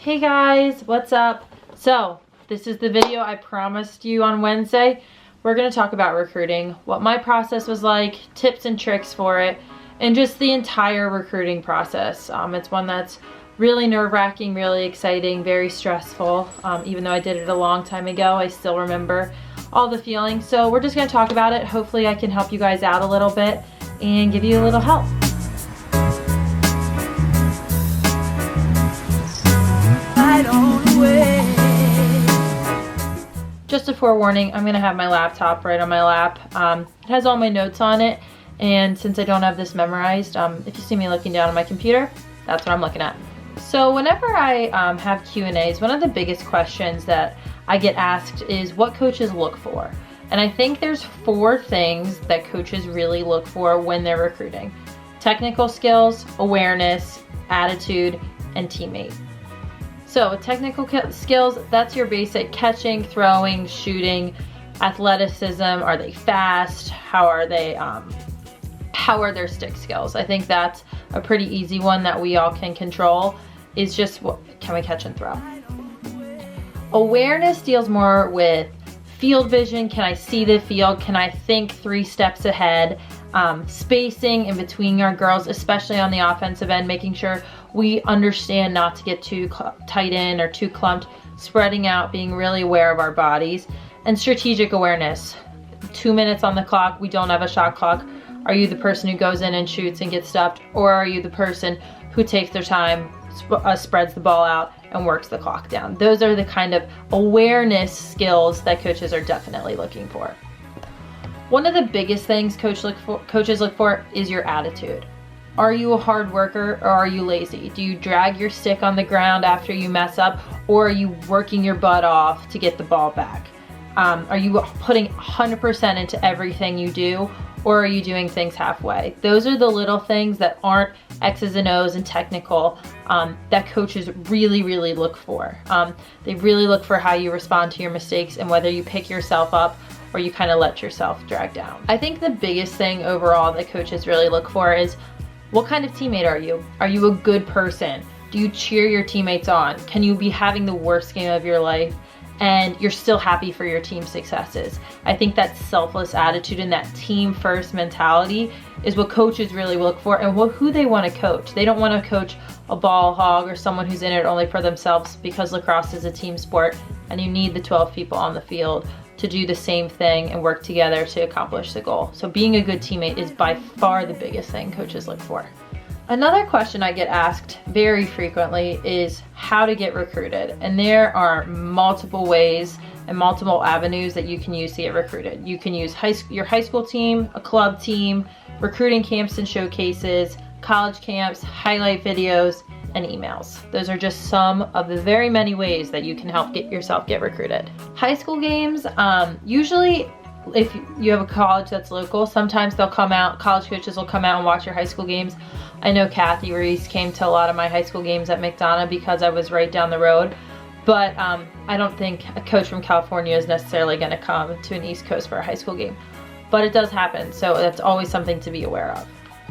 Hey guys, what's up? So, this is the video I promised you on Wednesday. We're going to talk about recruiting, what my process was like, tips and tricks for it, and just the entire recruiting process. It's one that's really nerve-wracking, really exciting, very stressful. Even though I did it a long time ago, I still remember all the feelings. So we're just going to talk about it. Hopefully I can help you guys out a little bit and give you a little help. Just a forewarning, I'm going to have my laptop right on my lap. It has all my notes on it, and since I don't have this memorized, if you see me looking down on my computer, that's what I'm looking at. So whenever I have Q&As, one of the biggest questions that I get asked is what coaches look for. And I think there's 4 things that coaches really look for when they're recruiting: technical skills, awareness, attitude, and teammate. So technical skills, that's your basic catching, throwing, shooting, athleticism. Are they fast? How are their stick skills? I think that's a pretty easy one that we all can control, is just what can we catch and throw. Awareness deals more with field vision. Can I see the field? Can I think 3 steps ahead? Spacing in between our girls, especially on the offensive end, making sure we understand not to get too tight in or too clumped, spreading out, being really aware of our bodies. And strategic awareness. 2 minutes on the clock, we don't have a shot clock. Are you the person who goes in and shoots and gets stuffed, or are you the person who takes their time, spreads the ball out, and works the clock down? Those are the kind of awareness skills that coaches are definitely looking for. One of the biggest things coaches look for is your attitude. Are you a hard worker, or are you lazy? Do you drag your stick on the ground after you mess up, or are you working your butt off to get the ball back? Are you putting 100% into everything you do, or are you doing things halfway? Those are the little things that aren't X's and O's and technical that coaches really, really look for. They really look for how you respond to your mistakes and whether you pick yourself up or you kind of let yourself drag down. I think the biggest thing overall that coaches really look for is, what kind of teammate are you? Are you a good person? Do you cheer your teammates on? Can you be having the worst game of your life and you're still happy for your team's successes? I think that selfless attitude and that team first mentality is what coaches really look for, and who they want to coach. They don't want to coach a ball hog or someone who's in it only for themselves, because lacrosse is a team sport and you need the 12 people on the field to do the same thing and work together to accomplish the goal. So being a good teammate is by far the biggest thing coaches look for. Another question I get asked very frequently is how to get recruited. And there are multiple ways and multiple avenues that you can use to get recruited. You can use your high school team, a club team, recruiting camps and showcases, college camps, highlight videos, and emails. Those are just some of the very many ways that you can help yourself get recruited. High school games, usually if you have a college that's local, sometimes they'll come out, college coaches will come out and watch your high school games. I know Kathy Reese came to a lot of my high school games at McDonough because I was right down the road. But I don't think a coach from California is necessarily going to come to an East Coast for a high school game. But it does happen, so that's always something to be aware of.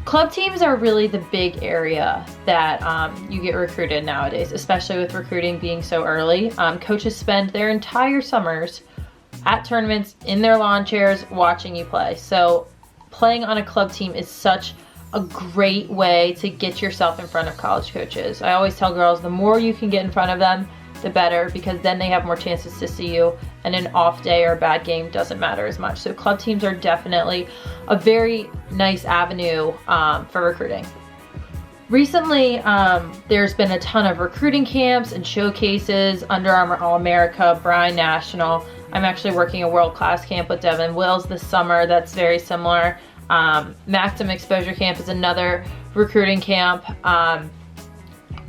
Club teams are really the big area that you get recruited nowadays, especially with recruiting being so early. Coaches spend their entire summers at tournaments in their lawn chairs watching you play. So playing on a club team is such a great way to get yourself in front of college coaches. I always tell girls, the more you can get in front of them, the better, because then they have more chances to see you, and an off day or a bad game doesn't matter as much. So club teams are definitely a very nice avenue for recruiting. Recently, there's been a ton of recruiting camps and showcases, Under Armour All-America, Brine National. I'm actually working a world-class camp with Devin Wills this summer that's very similar. Maximum Exposure Camp is another recruiting camp.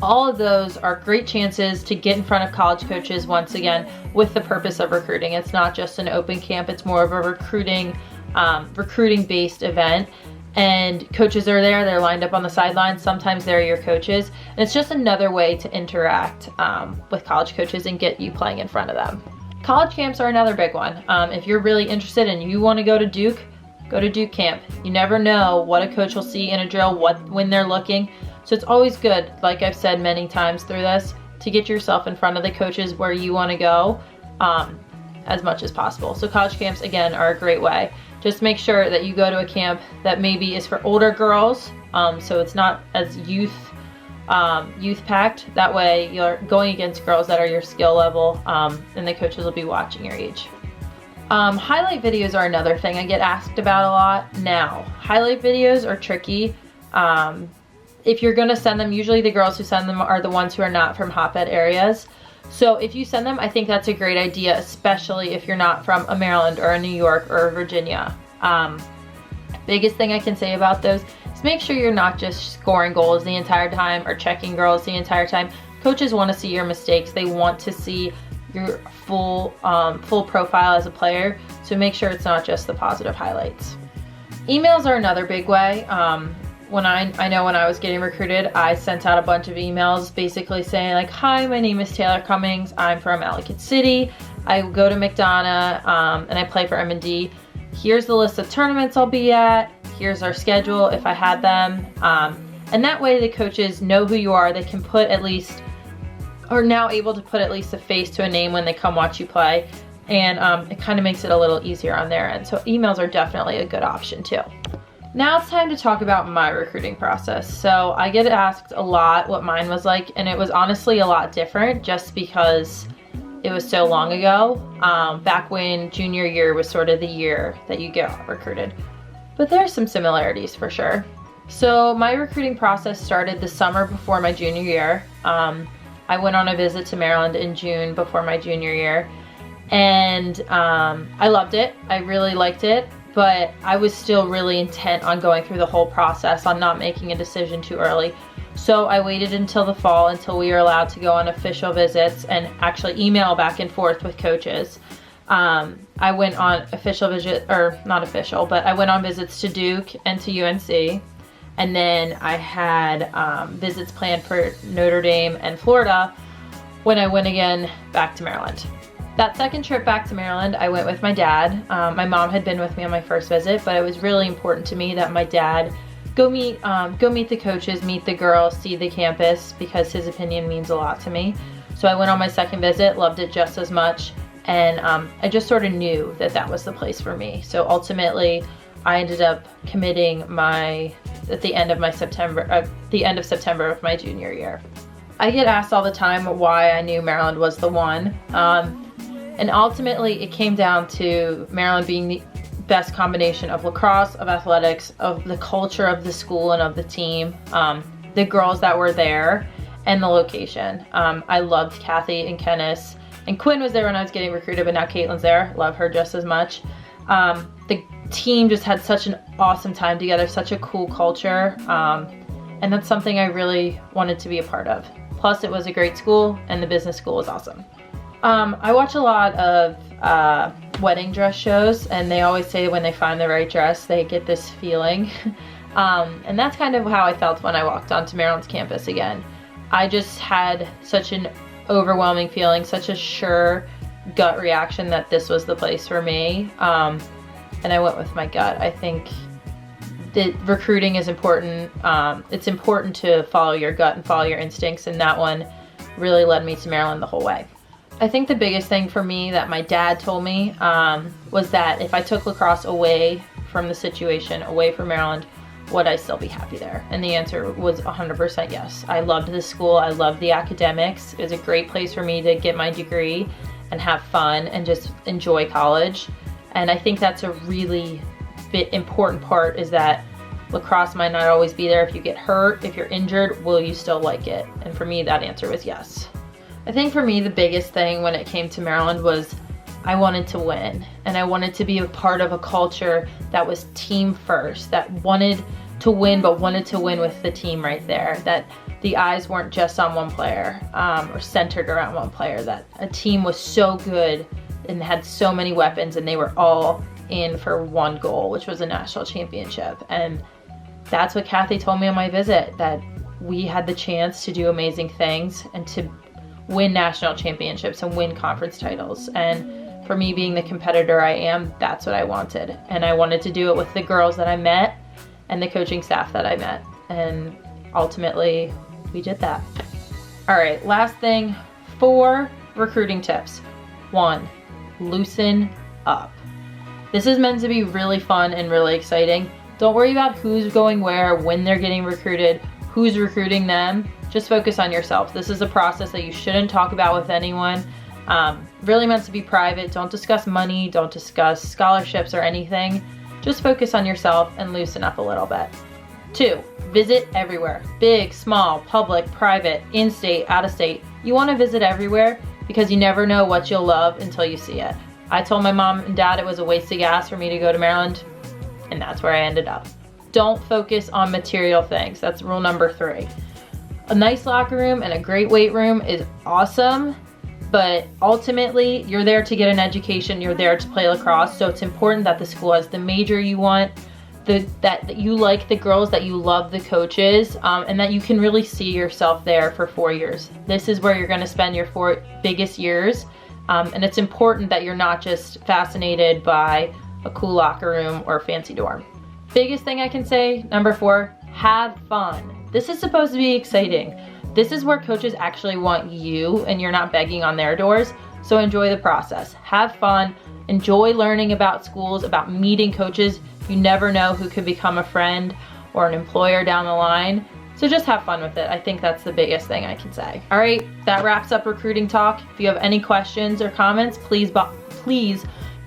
All of those are great chances to get in front of college coaches, once again, with the purpose of recruiting. It's not just an open camp, it's more of a recruiting-based event. And coaches are there, they're lined up on the sidelines. Sometimes they're your coaches. And it's just another way to interact with college coaches and get you playing in front of them. College camps are another big one. If you're really interested and you want to go to Duke camp. You never know what a coach will see in a drill, when they're looking. So it's always good, like I've said many times through this, to get yourself in front of the coaches where you want to go as much as possible. So college camps, again, are a great way. Just make sure that you go to a camp that maybe is for older girls, so it's not as youth packed. That way you're going against girls that are your skill level, and the coaches will be watching your age. Highlight videos are another thing I get asked about a lot. Now, highlight videos are tricky. If you're gonna send them, usually the girls who send them are the ones who are not from hotbed areas. So if you send them, I think that's a great idea, especially if you're not from a Maryland or a New York or a Virginia. Biggest thing I can say about those is make sure you're not just scoring goals the entire time or checking girls the entire time. Coaches want to see your mistakes. They want to see your full profile as a player. So make sure it's not just the positive highlights. Emails are another big way. I know when I was getting recruited, I sent out a bunch of emails basically saying like, hi, my name is Taylor Cummings. I'm from Ellicott City. I go to McDonough and I play for M&D. Here's the list of tournaments I'll be at. Here's our schedule if I had them. And that way the coaches know who you are. They can put at least, are now able to put at least a face to a name when they come watch you play. And it kind of makes it a little easier on their end. So emails are definitely a good option too. Now it's time to talk about my recruiting process. So I get asked a lot what mine was like, and it was honestly a lot different just because it was so long ago, back when junior year was sort of the year that you get recruited. But there are some similarities for sure. So my recruiting process started the summer before my junior year. I went on a visit to Maryland in June before my junior year, and I loved it. I really liked it. But I was still really intent on going through the whole process, on not making a decision too early. So I waited until the fall, until we were allowed to go on official visits and actually email back and forth with coaches. I went on official visit, or not official, but I went on visits to Duke and to UNC. And then I had visits planned for Notre Dame and Florida when I went again back to Maryland. That second trip back to Maryland, I went with my dad. My mom had been with me on my first visit, but it was really important to me that my dad go meet the coaches, meet the girls, see the campus, because his opinion means a lot to me. So I went on my second visit, loved it just as much, and I just sort of knew that that was the place for me. So ultimately, I ended up committing at the end of September of my junior year. I get asked all the time why I knew Maryland was the one. And ultimately, it came down to Maryland being the best combination of lacrosse, of athletics, of the culture of the school and of the team, the girls that were there, and the location. I loved Kathy and Kenneth, and Quinn was there when I was getting recruited, but now Caitlin's there. Love her just as much. The team just had such an awesome time together, such a cool culture, and that's something I really wanted to be a part of. Plus, it was a great school, and the business school was awesome. I watch a lot of wedding dress shows, and they always say when they find the right dress, they get this feeling. And that's kind of how I felt when I walked onto Maryland's campus again. I just had such an overwhelming feeling, such a sure gut reaction that this was the place for me. And I went with my gut. I think that recruiting is important. It's important to follow your gut and follow your instincts, and that one really led me to Maryland the whole way. I think the biggest thing for me that my dad told me was that if I took lacrosse away from the situation, away from Maryland, would I still be happy there? And the answer was 100% yes. I loved the school. I loved the academics. It was a great place for me to get my degree and have fun and just enjoy college. And I think that's a really important part, is that lacrosse might not always be there. If you get hurt, if you're injured, will you still like it? And for me, that answer was yes. I think for me, the biggest thing when it came to Maryland was I wanted to win, and I wanted to be a part of a culture that was team first, that wanted to win, but wanted to win with the team right there, that the eyes weren't just on one player or centered around one player, that a team was so good and had so many weapons, and they were all in for one goal, which was a national championship. And that's what Kathy told me on my visit, that we had the chance to do amazing things and to win national championships and win conference titles. And for me, being the competitor I am, that's what I wanted. And I wanted to do it with the girls that I met and the coaching staff that I met. And ultimately, we did that. All right, last thing, 4 recruiting tips. 1, loosen up. This is meant to be really fun and really exciting. Don't worry about who's going where, when they're getting recruited, who's recruiting them. Just focus on yourself. This is a process that you shouldn't talk about with anyone. Really meant to be private. Don't discuss money, don't discuss scholarships or anything. Just focus on yourself and loosen up a little bit. 2, visit everywhere. Big, small, public, private, in-state, out-of-state. You want to visit everywhere because you never know what you'll love until you see it. I told my mom and dad it was a waste of gas for me to go to Maryland, and that's where I ended up. Don't focus on material things. That's rule number 3. A nice locker room and a great weight room is awesome, but ultimately you're there to get an education, you're there to play lacrosse, so it's important that the school has the major you want, that you like the girls, that you love the coaches, and that you can really see yourself there for 4 years. This is where you're gonna spend your 4 biggest years, and it's important that you're not just fascinated by a cool locker room or a fancy dorm. Biggest thing I can say, number 4, have fun. This is supposed to be exciting. This is where coaches actually want you and you're not begging on their doors, so enjoy the process. Have fun, enjoy learning about schools, about meeting coaches. You never know who could become a friend or an employer down the line. So just have fun with it. I think that's the biggest thing I can say. All right, that wraps up recruiting talk. If you have any questions or comments, please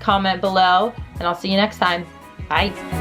comment below, and I'll see you next time. Bye.